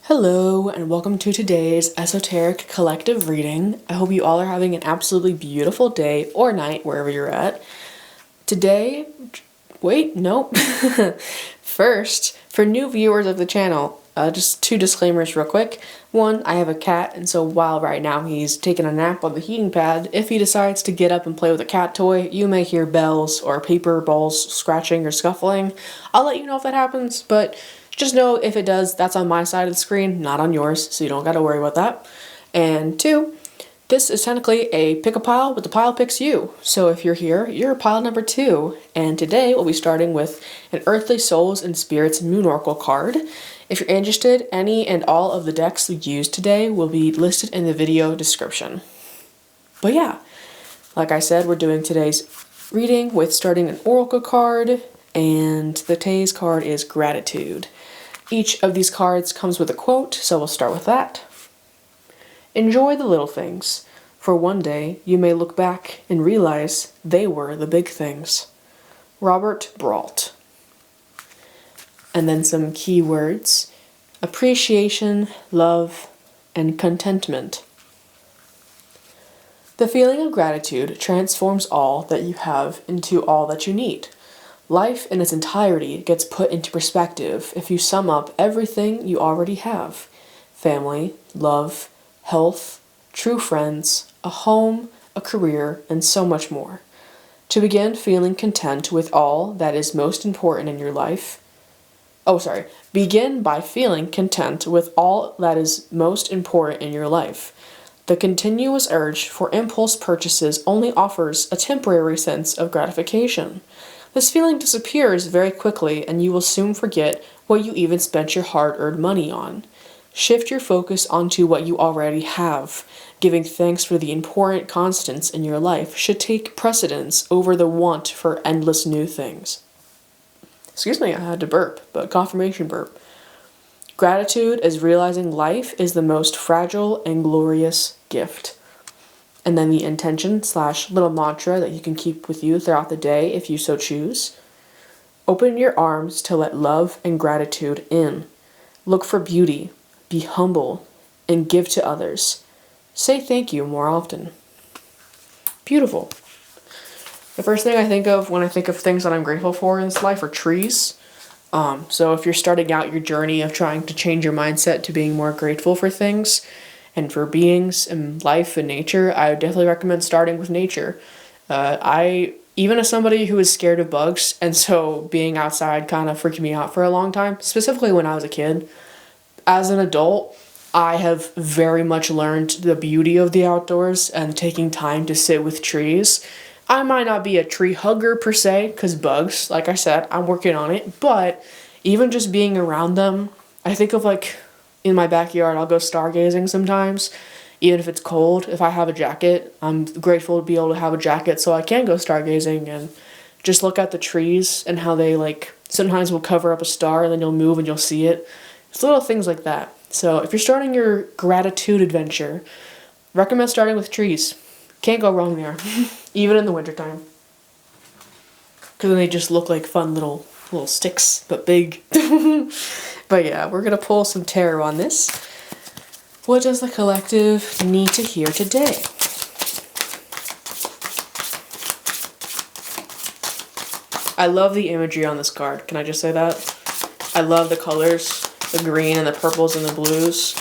Hello, and welcome to today's esoteric collective reading. I hope you all are having an absolutely beautiful day or night wherever you're at. Today, wait, nope. First, for new viewers of the channel, just two disclaimers real quick. One, I have a cat, and so while right now he's taking a nap on the heating pad, if he decides to get up and play with a cat toy, you may hear bells or paper balls scratching or scuffling. I'll let you know if that happens, but just know if it does, that's on my side of the screen, not on yours, so you don't gotta worry about that. And two, this is technically a pick a pile, but the pile picks you. So if you're here, you're pile number 2. And today we'll be starting with an Earthly Souls and Spirits Moon Oracle card. If you're interested, any and all of the decks we use today will be listed in the video description. But yeah, like I said, we're doing today's reading with starting an Oracle card, and today's card is Gratitude. Each of these cards comes with a quote, so we'll start with that. Enjoy the little things, for one day you may look back and realize they were the big things. Robert Brault. And then some key words: appreciation, love, and contentment. The feeling of gratitude transforms all that you have into all that you need. Life in its entirety gets put into perspective if you sum up everything you already have: family, love, health, true friends, a home, a career, and so much more. To begin feeling content with all that is most important in your life. Begin by feeling content with all that is most important in your life. The continuous urge for impulse purchases only offers a temporary sense of gratification. This feeling disappears very quickly, and you will soon forget what you even spent your hard-earned money on. Shift your focus onto what you already have. Giving thanks for the important constants in your life should take precedence over the want for endless new things. Excuse me, I had to burp, but confirmation burp. Gratitude is realizing life is the most fragile and glorious gift. And then the intention / little mantra that you can keep with you throughout the day if you so choose. Open your arms to let love and gratitude in. Look for beauty. Be humble, and give to others. Say thank you more often. Beautiful. The first thing I think of when I think of things that I'm grateful for in this life are trees. So if you're starting out your journey of trying to change your mindset to being more grateful for things and for beings and life and nature, I would definitely recommend starting with nature. Even as somebody who is scared of bugs, and so being outside kind of freaked me out for a long time, specifically when I was a kid. As an adult, I have very much learned the beauty of the outdoors and taking time to sit with trees. I might not be a tree hugger per se, because bugs, like I said, I'm working on it, but even just being around them, I think of like in my backyard, I'll go stargazing sometimes, even if it's cold. If I have a jacket, I'm grateful to be able to have a jacket so I can go stargazing and just look at the trees and how they sometimes will cover up a star and then you'll move and you'll see it. It's little things like that. So if you're starting your gratitude adventure, recommend starting with trees. Can't go wrong there, even in the wintertime. Because then they just look like fun little sticks, but big. But yeah, we're going to pull some tarot on this. What does the collective need to hear today? I love the imagery on this card. Can I just say that? I love the colors. The green and the purples and the blues.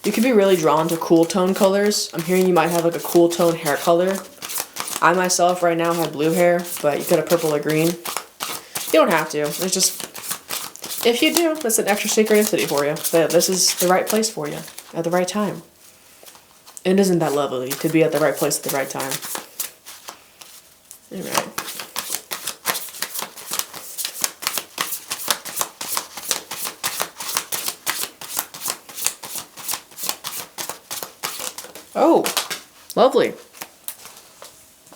You could be really drawn to cool tone colors. I'm hearing you might have like a cool tone hair color. I myself right now have blue hair, but you could have purple or green. You don't have to. It's just, if you do, that's an extra synchronicity for you. This is the right place for you at the right time. And isn't that lovely to be at the right place at the right time? Alright. Oh, lovely.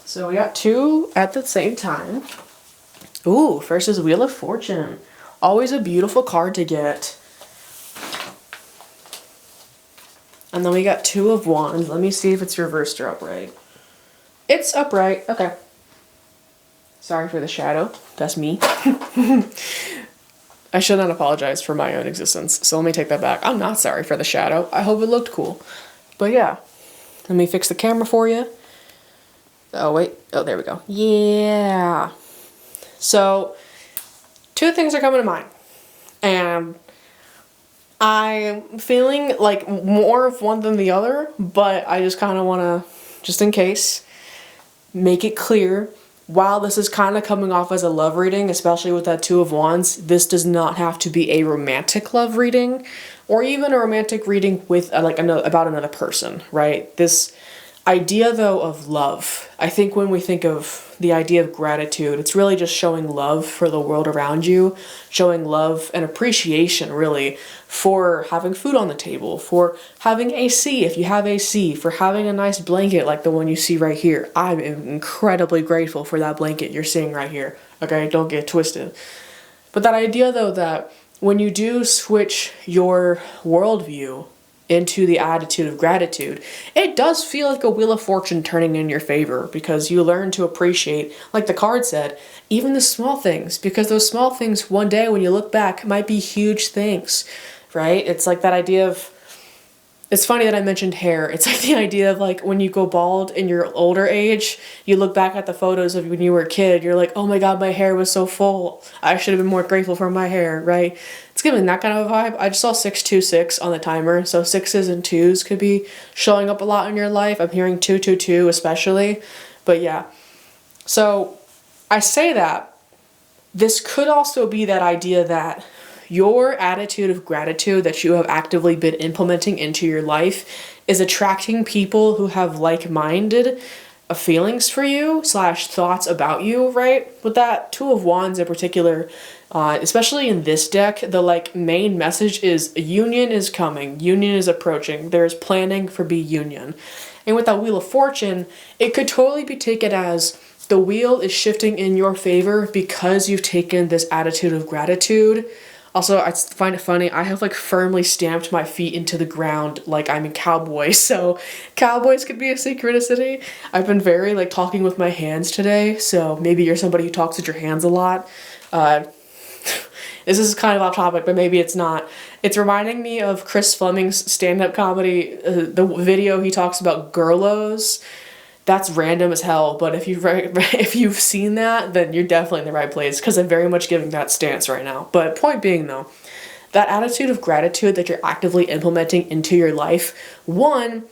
So we got two at the same time. Ooh, first is Wheel of Fortune. Always a beautiful card to get. And then we got Two of Wands. Let me see if it's reversed or upright. It's upright. Okay. Sorry for the shadow. That's me. I should not apologize for my own existence, so let me take that back. I'm not sorry for the shadow. I hope it looked cool. But yeah, let me fix the camera for you. Oh, wait. Oh, there we go. Yeah. So, two things are coming to mind. And I'm feeling like more of one than the other, but I just kind of want to, just in case, make it clear. While this is kind of coming off as a love reading, especially with that Two of Wands, this does not have to be a romantic love reading, or even a romantic reading with about another person, right? This idea, though, of love. I think when we think of the idea of gratitude, it's really just showing love for the world around you, showing love and appreciation, really, for having food on the table, for having AC if you have AC, for having a nice blanket like the one you see right here. I'm incredibly grateful for that blanket you're seeing right here. Okay, don't get twisted. But that idea, though, that when you do switch your worldview into the attitude of gratitude, it does feel like a wheel of fortune turning in your favor, because you learn to appreciate, like the card said, even the small things, because those small things one day when you look back might be huge things, right? It's like that idea of, it's funny that I mentioned hair. It's like the idea of like when you go bald in your older age, you look back at the photos of when you were a kid, you're like, oh my god, my hair was so full. I should have been more grateful for my hair, right? It's giving that kind of a vibe. I just saw 626 on the timer, so 6s and 2s could be showing up a lot in your life. I'm hearing 222 especially, but yeah. So I say that this could also be that idea that your attitude of gratitude that you have actively been implementing into your life is attracting people who have like-minded feelings for you / thoughts about you, right? With that Two of Wands in particular, especially in this deck, the main message is union is coming, union is approaching, there's planning for union. And with that Wheel of Fortune, it could totally be taken as the wheel is shifting in your favor because you've taken this attitude of gratitude. Also, I find it funny, I have firmly stamped my feet into the ground like I'm a cowboy, so cowboys could be a synchronicity. I've been very talking with my hands today, so maybe you're somebody who talks with your hands a lot. This is kind of off topic, but maybe it's not. It's reminding me of Chris Fleming's stand-up comedy, the video he talks about girlos. That's random as hell, but if you've seen that, then you're definitely in the right place, because I'm very much giving that stance right now. But point being, though, that attitude of gratitude that you're actively implementing into your life, one,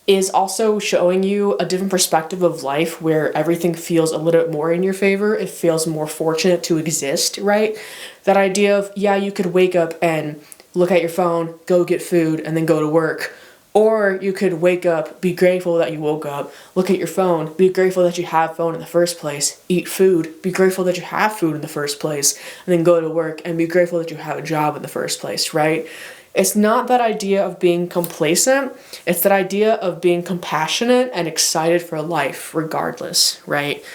is also showing you a different perspective of life where everything feels a little bit more in your favor. It feels more fortunate to exist, right? That idea of, yeah, you could wake up and look at your phone, go get food, and then go to work. Or you could wake up, be grateful that you woke up, look at your phone, be grateful that you have phone in the first place, eat food, be grateful that you have food in the first place, and then go to work and be grateful that you have a job in the first place, right? It's not that idea of being complacent, it's that idea of being compassionate and excited for life regardless, right?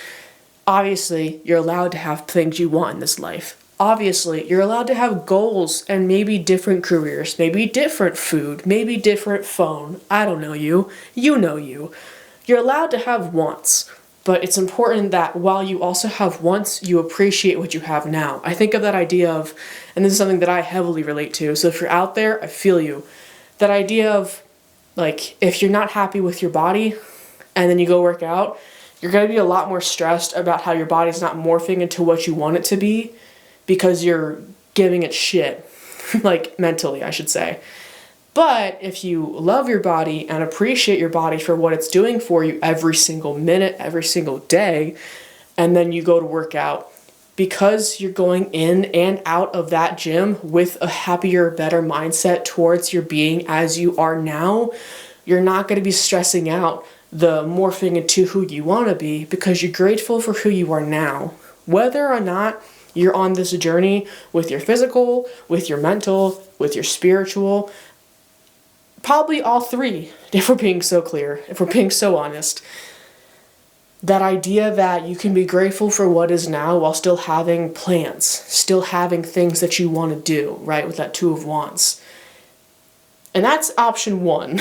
Obviously, you're allowed to have things you want in this life. Obviously, you're allowed to have goals and maybe different careers, maybe different food, maybe different phone. I don't know you. You know you. You're allowed to have wants, but it's important that while you also have wants, you appreciate what you have now. I think of that idea of, and this is something that I heavily relate to, so if you're out there, I feel you. That idea of, if you're not happy with your body and then you go work out, you're going to be a lot more stressed about how your body's not morphing into what you want it to be, because you're giving it shit, mentally, I should say. But if you love your body and appreciate your body for what it's doing for you every single minute, every single day, and then you go to work out, because you're going in and out of that gym with a happier, better mindset towards your being as you are now, you're not going to be stressing out the morphing into who you want to be, because you're grateful for who you are now. Whether or not you're on this journey with your physical, with your mental, with your spiritual, probably all three, if we're being so clear, if we're being so honest. That idea that you can be grateful for what is now while still having plans, still having things that you want to do, right, with that Two of Wands. And that's option one.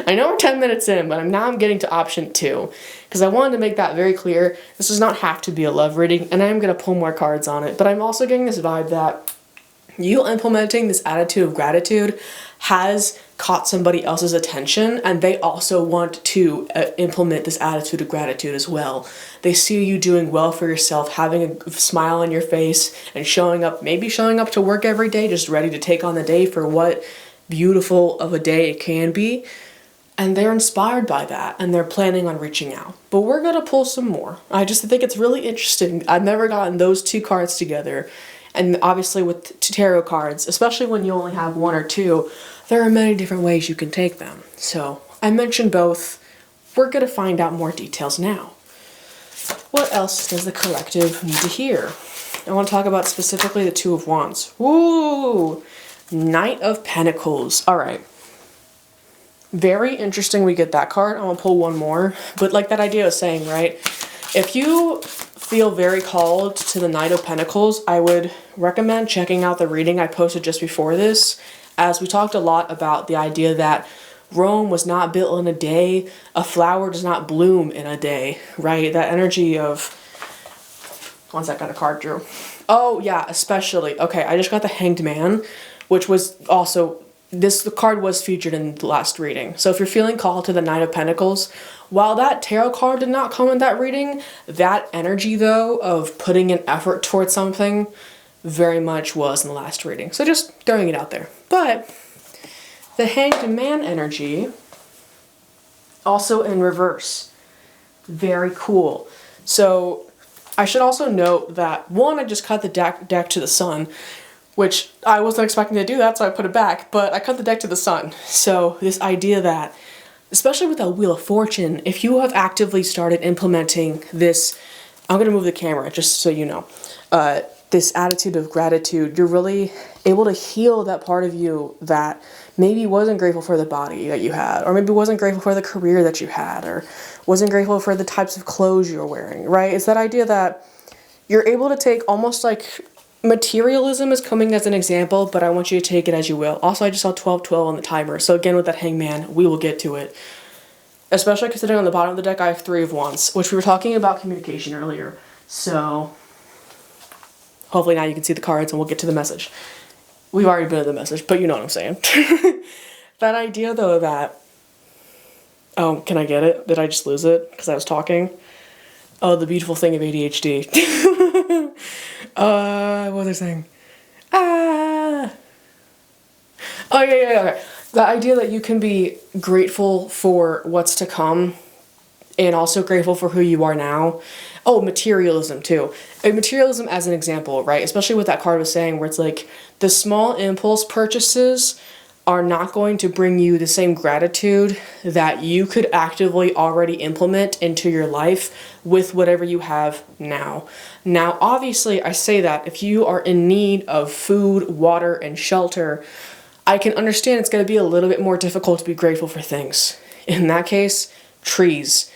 I know we're 10 minutes in, but now I'm getting to option 2, because I wanted to make that very clear. This does not have to be a love reading, and I am going to pull more cards on it, but I'm also getting this vibe that You implementing this attitude of gratitude has caught somebody else's attention, and they also want to implement this attitude of gratitude as well. They see you doing well for yourself, having a smile on your face, and maybe showing up to work every day just ready to take on the day for what beautiful of a day it can be. And they're inspired by that, and they're planning on reaching out. But we're going to pull some more. I just think it's really interesting. I've never gotten those two cards together. And obviously with tarot cards, especially when you only have one or two, there are many different ways you can take them. So I mentioned both. We're going to find out more details now. What else does the collective need to hear? I want to talk about specifically the Two of Wands. Woo! Knight of Pentacles. All right. Very interesting we get that card. I'm going to pull one more. But like that idea of saying, right? If you feel very called to the Knight of Pentacles, I would recommend checking out the reading I posted just before this, as we talked a lot about the idea that Rome was not built in a day, a flower does not bloom in a day, right? That energy of, one second, a card drew. Oh yeah, especially, okay, I just got the Hanged Man, which was also, the card was featured in the last reading. So if you're feeling called to the Knight of Pentacles, while that tarot card did not come in that reading, that energy though of putting an effort towards something very much was in the last reading. So just throwing it out there. But the Hanged Man energy, also in reverse. Very cool. So I should also note that, one, I just cut the deck to the sun, which I wasn't expecting to do that, so I put it back, but I cut the deck to the sun. So this idea that, especially with the Wheel of Fortune, if you have actively started implementing this, I'm going to move the camera just so you know, this attitude of gratitude, you're really able to heal that part of you that maybe wasn't grateful for the body that you had, or maybe wasn't grateful for the career that you had, or wasn't grateful for the types of clothes you're wearing, right? It's that idea that you're able to take almost like materialism is coming as an example, but I want you to take it as you will. Also, I just saw 1212 on the timer, so again with that Hangman, we will get to it. Especially considering on the bottom of the deck I have Three of Wands, which we were talking about communication earlier. So hopefully now you can see the cards and we'll get to the message. We've already been to the message, but you know what I'm saying. That idea though that, oh, can I get it? Did I just lose it because I was talking? Oh, the beautiful thing of ADHD. What was I saying? Oh, yeah. Okay. The idea that you can be grateful for what's to come and also grateful for who you are now. Oh, materialism too. And materialism as an example, right? Especially what that card was saying, where it's like the small impulse purchases are not going to bring you the same gratitude that you could actively already implement into your life with whatever you have now. Now, obviously, I say that if you are in need of food, water, and shelter, I can understand it's going to be a little bit more difficult to be grateful for things. In that case, trees.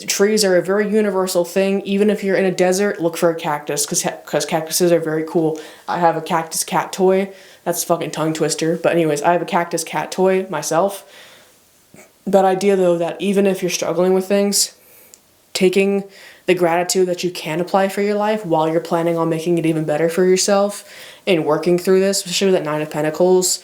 Trees are a very universal thing. Even if you're in a desert, look for a cactus, because cactuses are very cool. I have a cactus cat toy. That's a fucking tongue twister. But anyways, I have a cactus cat toy myself. That idea, though, that even if you're struggling with things, taking the gratitude that you can apply for your life while you're planning on making it even better for yourself and working through this, especially with that Nine of Pentacles,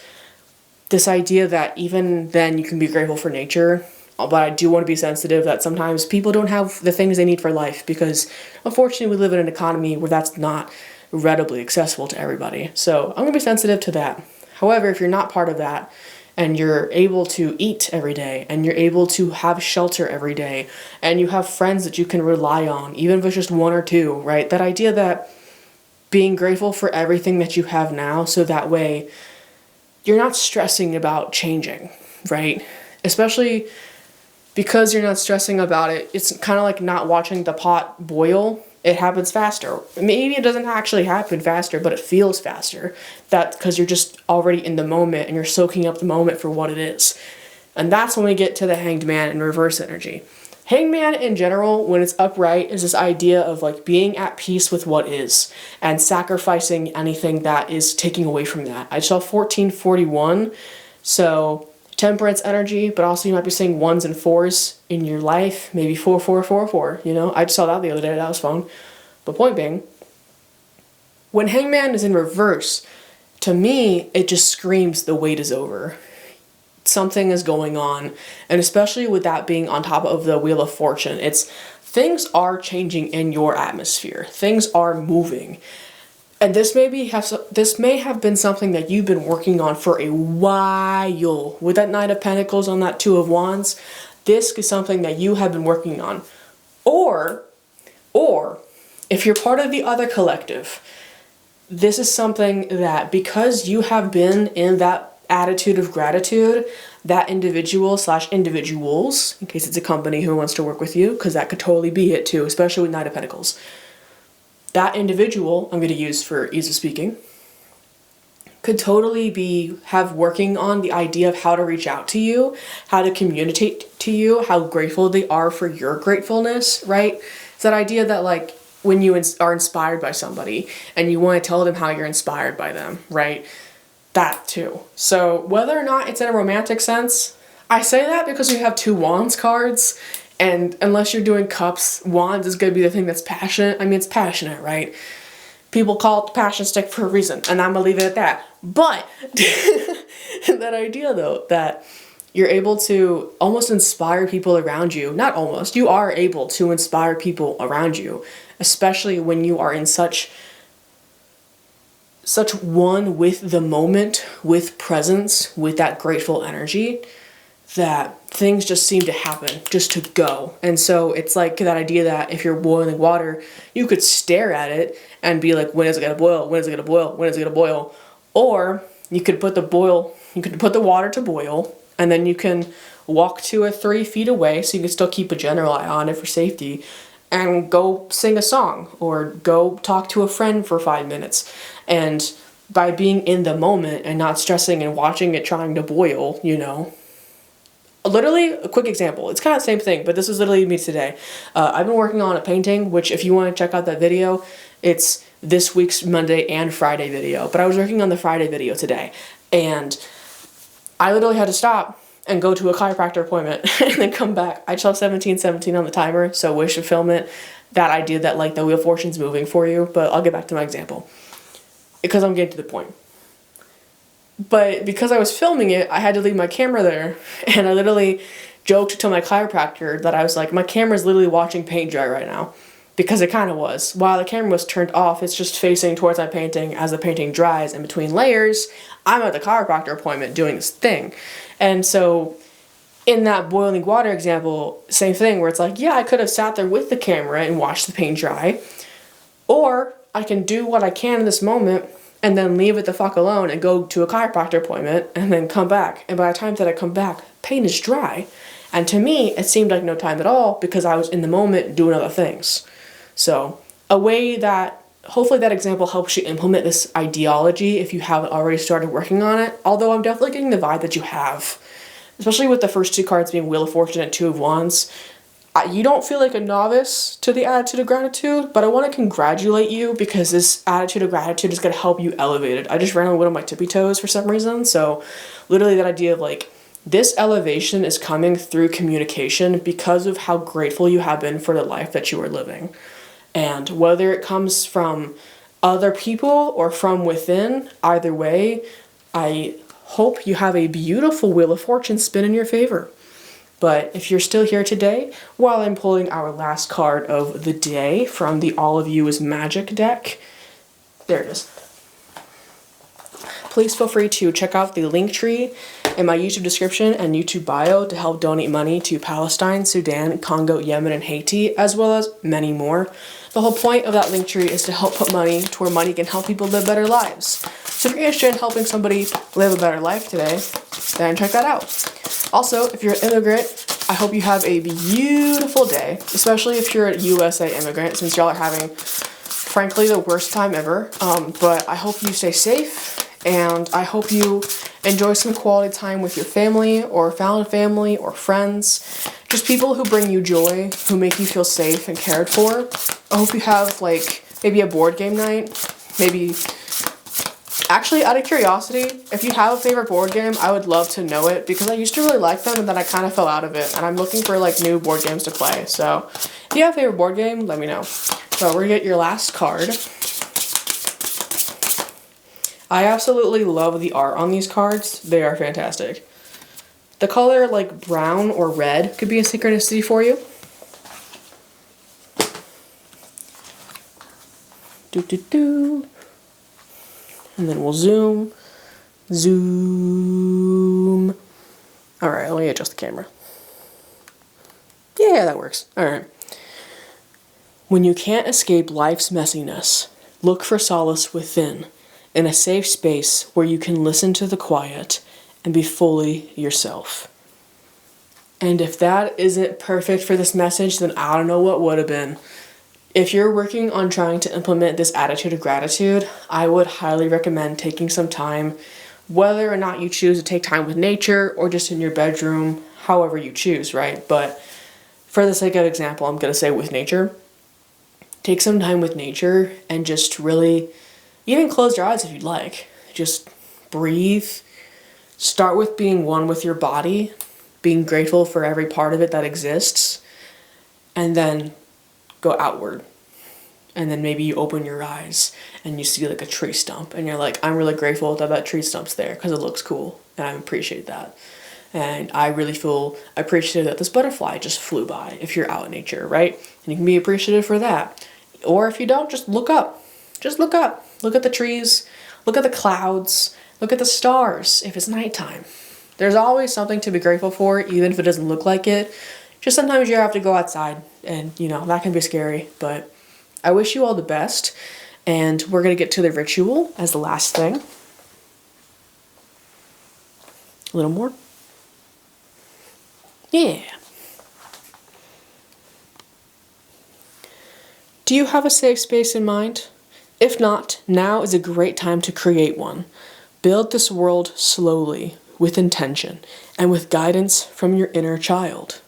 this idea that even then you can be grateful for nature. But I do want to be sensitive that sometimes people don't have the things they need for life because unfortunately we live in an economy where that's not readily accessible to everybody. So I'm going to be sensitive to that. However, if you're not part of that and you're able to eat every day and you're able to have shelter every day and you have friends that you can rely on, even if it's just one or two, right? That idea that being grateful for everything that you have now so that way you're not stressing about changing, right? Especially because you're not stressing about it, it's kind of like not watching the pot boil. It happens faster. Maybe it doesn't actually happen faster, but it feels faster. That's because you're just already in the moment and you're soaking up the moment for what it is. And that's when we get to the Hanged Man in reverse energy. Hanged Man in general, when it's upright, is this idea of like being at peace with what is and sacrificing anything that is taking away from that. I saw 1441, so temperance energy, but also you might be seeing 1s and 4s in your life, maybe 4444, you know? I just saw that the other day, that was fun. But point being, when Hangman is in reverse, To me, it just screams the wait is over. Something is going on, and especially with that being on top of the Wheel of Fortune, it's things are changing in your atmosphere. Things are moving. And this may have been something that you've been working on for a while. With that Knight of Pentacles on that Two of Wands, this is something that you have been working on. Or if you're part of the other collective, this is something that because you have been in that attitude of gratitude, that individual / individuals, in case it's a company who wants to work with you, because that could totally be it too, especially with Knight of Pentacles. That individual, I'm going to use for ease of speaking, could totally have working on the idea of how to reach out to you, how to communicate to you, how grateful they are for your gratefulness, right? It's that idea that like when you are inspired by somebody and you want to tell them how you're inspired by them, right? That too. So whether or not it's in a romantic sense, I say that because you have 2 Wands cards, and unless you're doing cups, Wands is going to be the thing that's passionate. I mean, it's passionate, right? People call it the passion stick for a reason, and I'm going to leave it at that. But that idea, though, that you're able to almost inspire people around you, not almost, you are able to inspire people around you, especially when you are in such one with the moment, with presence, with that grateful energy, that things just seem to happen, just to go. And so it's like that idea that if you're boiling water, you could stare at it and be like, when is it gonna boil? When is it gonna boil? When is it gonna boil? Or you could put the water to boil, and then you can walk 2 or 3 feet away so you can still keep a general eye on it for safety, and go sing a song or go talk to a friend for 5 minutes. And by being in the moment and not stressing and watching it trying to boil, literally, a quick example. It's kind of the same thing, but this is literally me today. I've been working on a painting, which if you want to check out that video, it's this week's Monday and Friday video. But I was working on the Friday video today, and I literally had to stop and go to a chiropractor appointment and then come back. I just have 17:17 on the timer, so wish to film it. That idea that like the Wheel of Fortune's moving for you, but I'll get back to my example because I'm getting to the point. But because I was filming it, I had to leave my camera there, and I literally joked to my chiropractor that I was like, my camera's literally watching paint dry right now, because it kind of was. While the camera was turned off, it's just facing towards my painting. As the painting dries in between layers, I'm at the chiropractor appointment doing this thing. And so in that boiling water example, same thing, where it's like, yeah, I could have sat there with the camera and watched the paint dry, or I can do what I can in this moment and then leave it the fuck alone and go to a chiropractor appointment and then come back. And by the time that I come back, paint is dry. And to me, it seemed like no time at all because I was in the moment doing other things. So a way that, hopefully that example helps you implement this ideology if you haven't already started working on it. Although I'm definitely getting the vibe that you have, especially with the first 2 cards being Wheel of Fortune and 2 of Wands. You don't feel like a novice to the attitude of gratitude, but I want to congratulate you because this attitude of gratitude is going to help you elevate it. I just randomly went on my tippy toes for some reason, so literally that idea of like, this elevation is coming through communication because of how grateful you have been for the life that you are living. And whether it comes from other people or from within, either way, I hope you have a beautiful Wheel of Fortune spin in your favor. But if you're still here today, while I'm pulling our last card of the day from the All of You is Magic deck, there it is. Please feel free to check out the linktree in my YouTube description and YouTube bio to help donate money to Palestine, Sudan, Congo, Yemen, and Haiti, as well as many more. The whole point of that linktree is to help put money to where money can help people live better lives. So if you're interested in helping somebody live a better life today, then check that out. Also, if you're an immigrant, I hope you have a beautiful day, especially if you're a USA immigrant, since y'all are having, frankly, the worst time ever. But I hope you stay safe, and I hope you enjoy some quality time with your family, or found family, or friends. Just people who bring you joy, who make you feel safe and cared for. I hope you have, like, maybe a board game night, maybe... Actually, out of curiosity, if you have a favorite board game, I would love to know it, because I used to really like them, and then I kind of fell out of it, and I'm looking for, like, new board games to play. So, if you have a favorite board game, let me know. So, we're gonna get your last card. I absolutely love the art on these cards. They are fantastic. The color like brown or red could be a synchronicity for you. Do do do. And then we'll zoom. Zoom. Alright, let me adjust the camera. Yeah, that works. Alright. When you can't escape life's messiness, look for solace within, in a safe space where you can listen to the quiet and be fully yourself. And if that isn't perfect for this message, then I don't know what would have been. If you're working on trying to implement this attitude of gratitude, I would highly recommend taking some time, whether or not you choose to take time with nature or just in your bedroom, however you choose, right? But for the sake of example, I'm going to say with nature. Take some time with nature and just really, even close your eyes if you'd like. Just breathe. Start with being one with your body, being grateful for every part of it that exists, and then go outward. And then maybe you open your eyes and you see like a tree stump and you're like, I'm really grateful that that tree stump's there because it looks cool and I appreciate that. And I really feel appreciative that this butterfly just flew by if you're out in nature, right? And you can be appreciative for that. Or if you don't, just look up. Just look up. Look at the trees. Look at the clouds. Look at the stars if it's nighttime. There's always something to be grateful for, even if it doesn't look like it. Just sometimes you have to go outside and, that can be scary. But I wish you all the best. And we're going to get to the ritual as the last thing. A little more. Yeah. Do you have a safe space in mind? If not, now is a great time to create one. Build this world slowly, with intention, and with guidance from your inner child.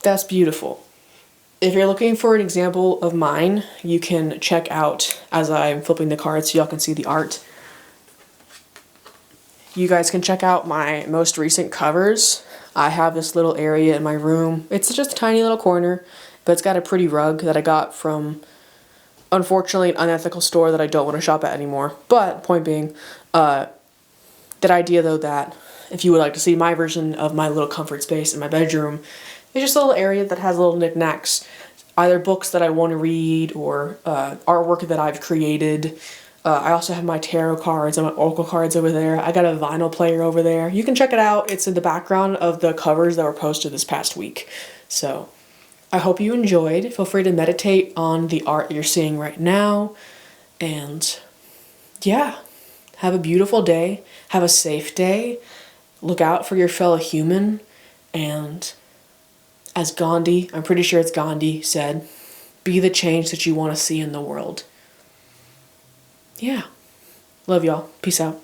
That's beautiful. If you're looking for an example of mine, you can check out, as I'm flipping the cards so y'all can see the art, you guys can check out my most recent covers. I have this little area in my room. It's just a tiny little corner, but it's got a pretty rug that I got from, unfortunately, an unethical store that I don't want to shop at anymore. But, point being, that idea though that if you would like to see my version of my little comfort space in my bedroom, it's just a little area that has little knickknacks, either books that I want to read or artwork that I've created. I also have my tarot cards and my oracle cards over there. I got a vinyl player over there. You can check it out. It's in the background of the covers that were posted this past week. So I hope you enjoyed. Feel free to meditate on the art you're seeing right now. And yeah, have a beautiful day. Have a safe day. Look out for your fellow human. And as Gandhi, I'm pretty sure it's Gandhi, said, be the change that you want to see in the world. Yeah. Love y'all. Peace out.